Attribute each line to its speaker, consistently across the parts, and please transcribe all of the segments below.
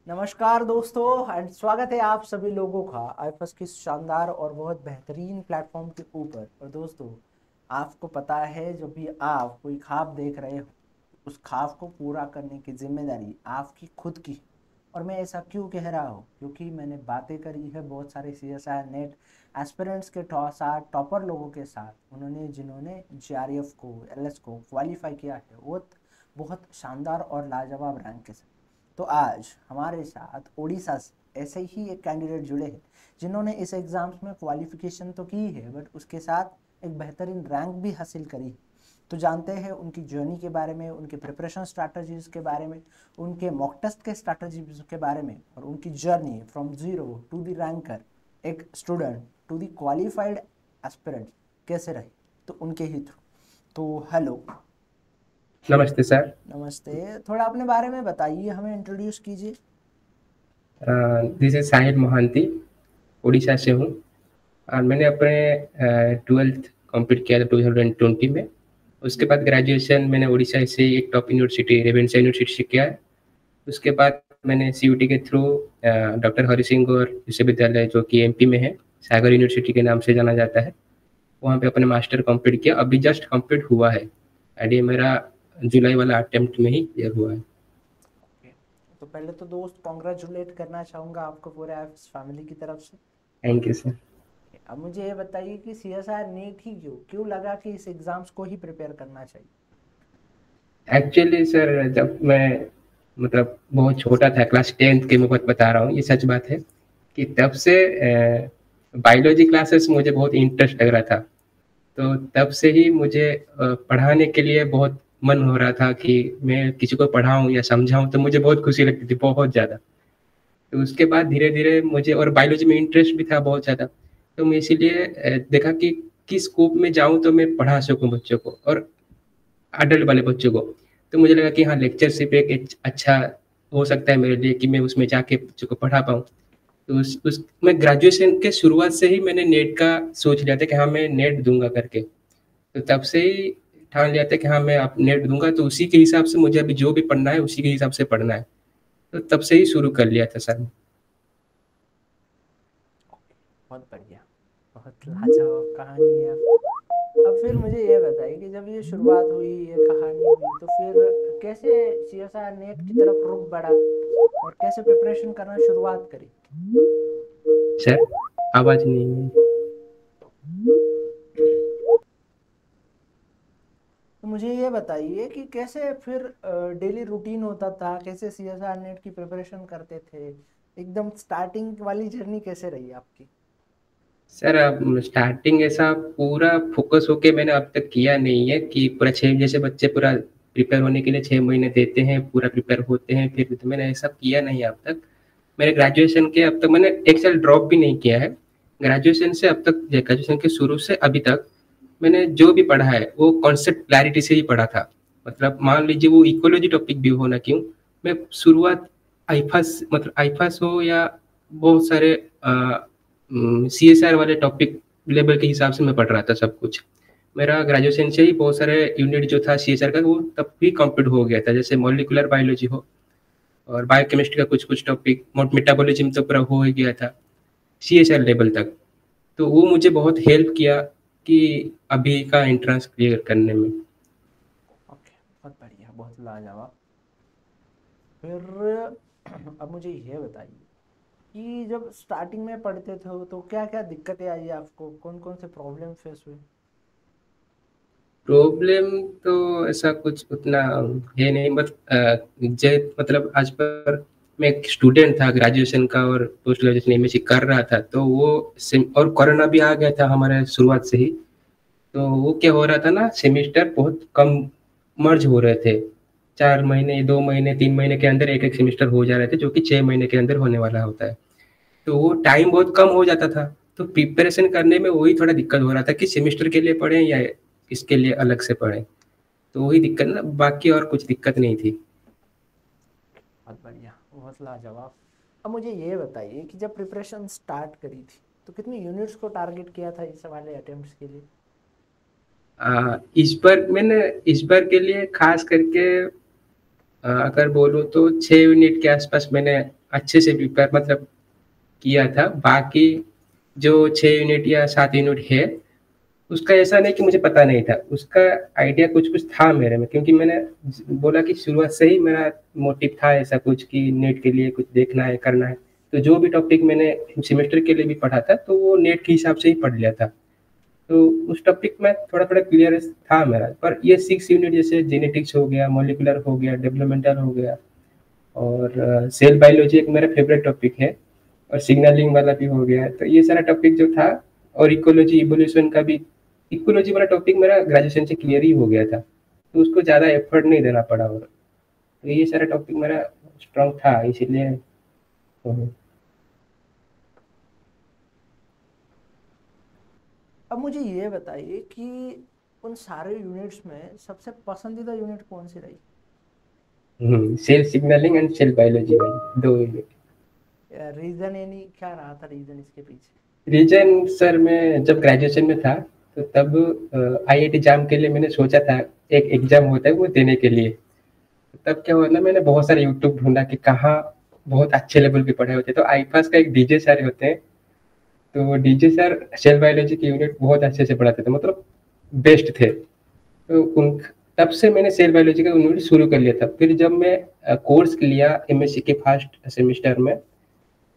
Speaker 1: नमस्कार दोस्तों एंड स्वागत है आप सभी लोगों का आईफस की शानदार और बहुत बेहतरीन प्लेटफॉर्म के ऊपर। और दोस्तों, आपको पता है जब भी आप कोई ख्वाब देख रहे हो, उस ख्वाब को पूरा करने की जिम्मेदारी आपकी खुद की है। और मैं ऐसा क्यों कह रहा हूँ, क्योंकि मैंने बातें करी है बहुत सारे CSI नेट एस्पिरेंट्स के साथ, टॉपर लोगों के साथ, उन्होंने जिन्होंने GRF को, LS को क्वालिफाई किया है, वो बहुत शानदार और लाजवाब रैंक के साथ। तो आज हमारे साथ उड़ीसा से ऐसे ही एक कैंडिडेट जुड़े हैं जिन्होंने इस एग्ज़ाम्स में क्वालिफिकेशन तो की है, बट उसके साथ एक बेहतरीन रैंक भी हासिल करी है। तो जानते हैं उनकी जर्नी के बारे में, उनके प्रिपरेशन स्ट्रैटेजीज के बारे में, उनके मॉक टेस्ट के स्ट्रैटेजीज के बारे में, और उनकी journey from zero to the ranker, एक student to the qualified aspirant कैसे रही, तो उनके ही थ्रू। तो हेलो।
Speaker 2: नमस्ते सर।
Speaker 1: नमस्ते। थोड़ा अपने बारे में बताइए, हमें इंट्रोड्यूस कीजिए।
Speaker 2: This is Sahil Mohanty. उड़ीसा से हूँ और मैंने अपने 12th कंप्लीट किया था 2020 में। उसके बाद ग्रेजुएशन मैंने उड़ीसा से एक टॉप यूनिवर्सिटी रेवेन्सा यूनिवर्सिटी से किया है। उसके बाद मैंने CUT के थ्रू डॉक्टर हरि सिंह गौर विश्वविद्यालय जो कि MP में है, सागर यूनिवर्सिटी के नाम से जाना जाता है, वहाँ पे अपने मास्टर कंप्लीट किया। अभी जस्ट कंप्लीट हुआ है एंड ये मेरा जुलाई वाला अटेम्प्ट में ही क्लियर हुआ है।
Speaker 1: ओके। तो पहले तो दोस्त कॉन्ग्रेचुलेट करना चाहूँगा आपको पूरे फैमिली की तरफ से।
Speaker 2: Thank you sir.
Speaker 1: अब मुझे ये बताइए कि CSI नीट ही क्यों क्यों लगा कि इस एग्जाम्स को ही प्रिपेयर करना चाहिए।
Speaker 2: एक्चुअली सर, जब मैं मतलब बहुत छोटा था, क्लास 10th के मैं बात बता रहा हूँ, ये सच बात है कि तब से बायोलॉजी क्लासेस मुझे बहुत इंटरेस्ट लग रहा था। तो तब से ही मुझे पढ़ाने के लिए बहुत मन हो रहा था कि मैं किसी को पढ़ाऊँ या समझाऊँ, तो मुझे बहुत खुशी लगती थी, बहुत ज़्यादा। तो उसके बाद धीरे-धीरे मुझे और बायोलॉजी में इंटरेस्ट भी था बहुत ज़्यादा। तो मैं इसीलिए देखा कि किस स्कोप में जाऊँ तो मैं पढ़ा सकूँ बच्चों को और अडल्ट वाले बच्चों को। तो मुझे लगा कि हाँ, लेक्चरशिप एक अच्छा हो सकता है मेरे लिए कि मैं उसमें जाके बच्चों को पढ़ा पाऊँ। तो उस मैं ग्रेजुएशन के शुरुआत से ही मैंने नेट का सोच लिया था कि हाँ, मैं नेट दूँगा करके। तो तब से ही ठान लिया था कि हाँ, मैं अब नेट दूँगा, तो उसी के हिसाब से मुझे अभी जो भी पढ़ना है, उसी के हिसाब से पढ़ना है। तो तब से ही शुरू कर लिया था सर।
Speaker 1: ओके, बहुत बढ़िया। बहुत लाजवाब कहानी है आपकी। अब फिर मुझे ये बताइए कि जब ये शुरुआत हुई, ये कहानी हुई, तो फिर कैसे CSI नेट की तरफ रुख बढ़ा और कैसे प्रिपरेशन करना शुरुआत करी।
Speaker 2: सर, आवाज़ नहीं है।
Speaker 1: तो मुझे ये बताइए कि कैसे फिर डेली रूटीन होता था, कैसे CSI नेट की प्रिपरेशन करते थे, एकदम स्टार्टिंग वाली जर्नी कैसे रही आपकी।
Speaker 2: सर, अब स्टार्टिंग ऐसा पूरा फ़ोकस होके मैंने अब तक किया नहीं है कि पूरा 6 जैसे बच्चे पूरा प्रिपेयर होने के लिए 6 महीने देते हैं, पूरा प्रिपेयर होते हैं, फिर तो मैंने ऐसा किया नहीं अब तक। मेरे ग्रेजुएशन के अब तक मैंने एक साल ड्रॉप भी नहीं किया है। ग्रेजुएशन से अब तक, ग्रेजुएशन के शुरू से अभी तक मैंने जो भी पढ़ा है, वो कॉन्सेप्ट क्लैरिटी से ही पढ़ा था। मतलब मान लीजिए वो इकोलॉजी टॉपिक भी हो ना क्यों, मैं शुरुआत आईफास मतलब आईफास हो या बहुत सारे CSR वाले टॉपिक लेवल के हिसाब से मैं पढ़ रहा था सब कुछ। मेरा ग्रेजुएशन से ही बहुत सारे यूनिट जो था CSR का, वो तब भी कंप्लीट हो गया था। जैसे मॉलिक्यूलर बायोलॉजी हो और बायोकेमिस्ट्री का कुछ-कुछ टॉपिक, मेटाबॉलिज्म तो पूरा हो ही गया था, CSR लेवल तक। तो वो मुझे बहुत हेल्प किया कि अभी का एंट्रेंस क्लियर करने में।
Speaker 1: ओके, बहुत बढ़िया, बहुत लाजवाब। फिर अब मुझे ये बताइए कि जब स्टार्टिंग में पढ़ते थे तो क्या क्या दिक्कतें आई आपको, कौन कौन से प्रॉब्लम फेस हुए।
Speaker 2: प्रॉब्लम तो ऐसा कुछ उतना है नहीं, बट मतलब आज पर मैं एक स्टूडेंट था ग्रेजुएशन का और पोस्ट ग्रेजुएशन MSc कर रहा था, तो वो और कोरोना भी आ गया था हमारे शुरुआत से ही। तो वो क्या हो रहा था ना, सेमेस्टर बहुत कम मर्ज हो रहे थे। 4 महीने, 2 महीने, 3 महीने के अंदर एक एक सेमेस्टर हो जा रहे थे, जो कि 6 महीने के अंदर होने वाला होता है। तो वो टाइम बहुत कम हो जाता था। तो प्रिपरेशन करने में वही थोड़ा दिक्कत हो रहा था कि सेमेस्टर के लिए पढ़ें या इसके लिए अलग से पढ़ें। तो वही दिक्कत ना, बाकी और कुछ दिक्कत नहीं थी।
Speaker 1: बहुत बढ़िया, बहुत लाजवाब। अब मुझे ये बताइए कि जब प्रिपरेशन स्टार्ट करी थी तो कितनी यूनिट्स को टारगेट किया था इस वाले अटेम्प्ट्स के लिए।
Speaker 2: इस बार के लिए खास करके अगर बोलूँ तो 6 यूनिट के आसपास मैंने अच्छे से प्रिपेयर मतलब किया था। बाकी जो 6 यूनिट या 7 यूनिट है, उसका ऐसा नहीं कि मुझे पता नहीं था, उसका आइडिया कुछ कुछ था मेरे में, क्योंकि मैंने बोला कि शुरुआत से ही मेरा मोटिव था ऐसा कुछ कि नेट के लिए कुछ देखना है करना है। तो जो भी टॉपिक मैंने सेमेस्टर के लिए भी पढ़ा था तो वो नेट के हिसाब से ही पढ़ लिया था। तो उस टॉपिक में थोड़ा थोड़ा क्लियर था मेरा। पर ये 6 यूनिट जैसे जेनेटिक्स हो गया, मोलिकुलर हो गया, डेवलपमेंटल हो गया, और सेल बायोलॉजी एक मेरा फेवरेट टॉपिक है, और सिग्नलिंग वाला भी हो गया। तो ये सारा टॉपिक जो था, और इकोलॉजी इवोल्यूशन का भी, इकोलॉजी वाला टॉपिक मेरा ग्रेजुएशन से क्लियर ही हो गया था, तो उसको ज़्यादा एफर्ट नहीं देना पड़ा। और तो ये सारा टॉपिक मेरा स्ट्रांग था, इसीलिए
Speaker 1: अब मुझे ये बताइए कि उन सारे यूनिट्स में सबसे पसंदीदा यूनिट कौन सी रही?
Speaker 2: Cell signalling and cell biology भाई, 2 यूनिट।
Speaker 1: रीजन यानी क्या रहा था रीजन इसके पीछे?
Speaker 2: रीजन सर, मैं जब ग्रेजुएशन में था तो तब आईआईटी एग्जाम के लिए मैंने सोचा था, एक एग्जाम होता है वो देने के लिए। तब क्या हुआ ना, मैंने बहुत सारे यूट्यूब ढूंढा कि कहाँ बहुत अच्छे लेवल के पढ़ाई होते हैं। तो आईफास का एक डीजे सर होते हैं, तो डीजे सर सेल बायोलॉजी की यूनिट बहुत अच्छे से पढ़ाते थे, मतलब बेस्ट थे। तो उन तब से मैंने सेल बायोलॉजी का यूनिट शुरू कर लिया था। फिर जब मैं कोर्स लिया एमएससी के फर्स्ट सेमेस्टर में,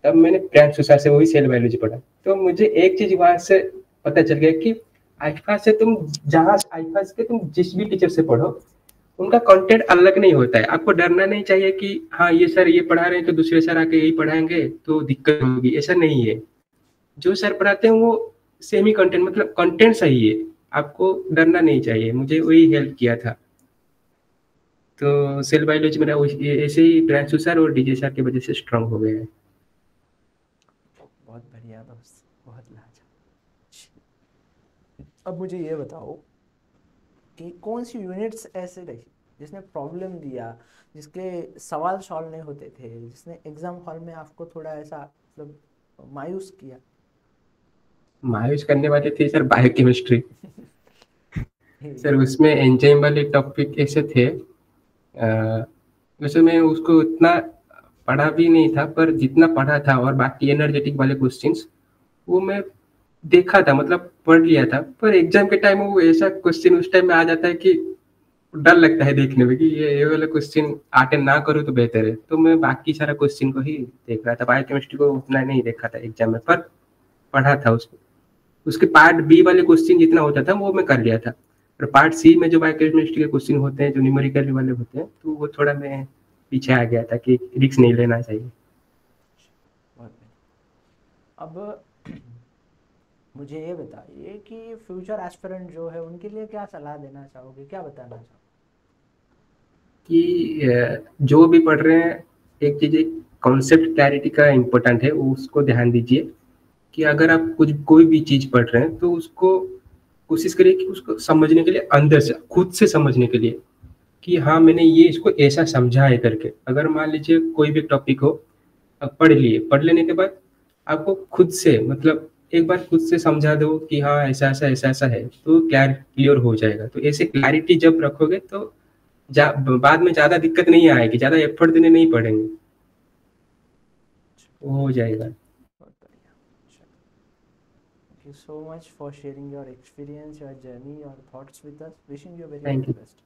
Speaker 2: तब मैंने प्रियांशु सर से वही सेल बायोलॉजी पढ़ा। तो मुझे एक चीज वहां से पता चल गया कि आईफास से तुम जहाँ आईफास के तुम जिस भी टीचर से पढ़ो, उनका कंटेंट अलग नहीं होता है। आपको डरना नहीं चाहिए कि हाँ ये सर ये पढ़ा रहे हैं तो दूसरे सर आके यही पढ़ाएंगे तो दिक्कत होगी, ऐसा नहीं है। जो सर पढ़ाते हैं वो सेमी कंटेंट, मतलब कंटेंट सही है, आपको डरना नहीं चाहिए। मुझे वही हेल्प किया था। तो सेल बायोलॉजी मेरा ऐसे ही प्रियांशु सर और डीजे सर की वजह से स्ट्रांग हो गया है।
Speaker 1: बहुत बढ़िया दोस्त, बहुत लाजवाब। अब मुझे ये बताओ कि कौन सी यूनिट्स ऐसे रही जिसने प्रॉब्लम दिया, जिसके सवाल सॉल्व नहीं होते थे, जिसने एग्जाम हॉल में आपको थोड़ा ऐसा मतलब मायूस किया?
Speaker 2: मायूस करने वाली थी सर बायोकेमिस्ट्री। सर
Speaker 1: ये
Speaker 2: उसमें एंजाइम वाले टॉपिक ऐसे थे, वैसे मैं उसको उतना पढ़ा भी नहीं था, पर जितना पढ़ा था और बाकी एनर्जेटिक वाले क्वेश्चंस वो मैं देखा था, मतलब पढ़ लिया था। पर एग्जाम के टाइम वो ऐसा क्वेश्चन उस टाइम में आ जाता है कि डर लगता है देखने में कि ये वाला क्वेश्चन अटेंड ना करूँ तो बेहतर है। तो मैं बाकी सारा क्वेश्चन को ही देख रहा था, बायोकेमिस्ट्री को उतना नहीं देखा था एग्जाम में, पर पढ़ा था उसको। उसके पार्ट बी वाले क्वेश्चन जितना होता था वो मैं कर लिया था। और पार्ट सी में जो बायोकेमिस्ट्री के क्वेश्चन होते हैं, जो न्यूमेरिकल वाले होते हैं, तो वो थोड़ा मैं पीछे आ गया था कि रिस्क नहीं लेना चाहिए।
Speaker 1: बहुत बढ़िया। अब मुझे ये बताइए कि फ्यूचर एस्पिरेंट जो है उनके लिए क्या सलाह देना चाहोगे, क्या बताना चाहोगे?
Speaker 2: कि जो भी पढ़ रहे हैं, एक चीज, एक कॉन्सेप्ट क्लैरिटी का इम्पोर्टेंट है, उसको ध्यान दीजिए। कि अगर आप कुछ कोई भी चीज पढ़ रहे हैं तो उसको कोशिश करिए कि उसको समझने के लिए अंदर से खुद से समझने के लिए, कि हाँ मैंने ये इसको ऐसा समझा है करके। अगर मान लीजिए कोई भी टॉपिक हो, अब पढ़ लिए, पढ़ लेने के बाद आपको खुद से मतलब एक बार खुद से समझा दो कि हाँ ऐसा ऐसा ऐसा ऐसा है, तो क्लियर हो जाएगा। तो ऐसे क्लैरिटी जब रखोगे तो बाद में ज्यादा दिक्कत नहीं आएगी, ज्यादा एफर्ट देने नहीं पड़ेंगे, वो हो जाएगा।
Speaker 1: बहुत बढ़िया। Thank you so much for sharing your experience, your journey, your thoughts with us. Wishing you very all
Speaker 2: thank
Speaker 1: the
Speaker 2: you.
Speaker 1: Best.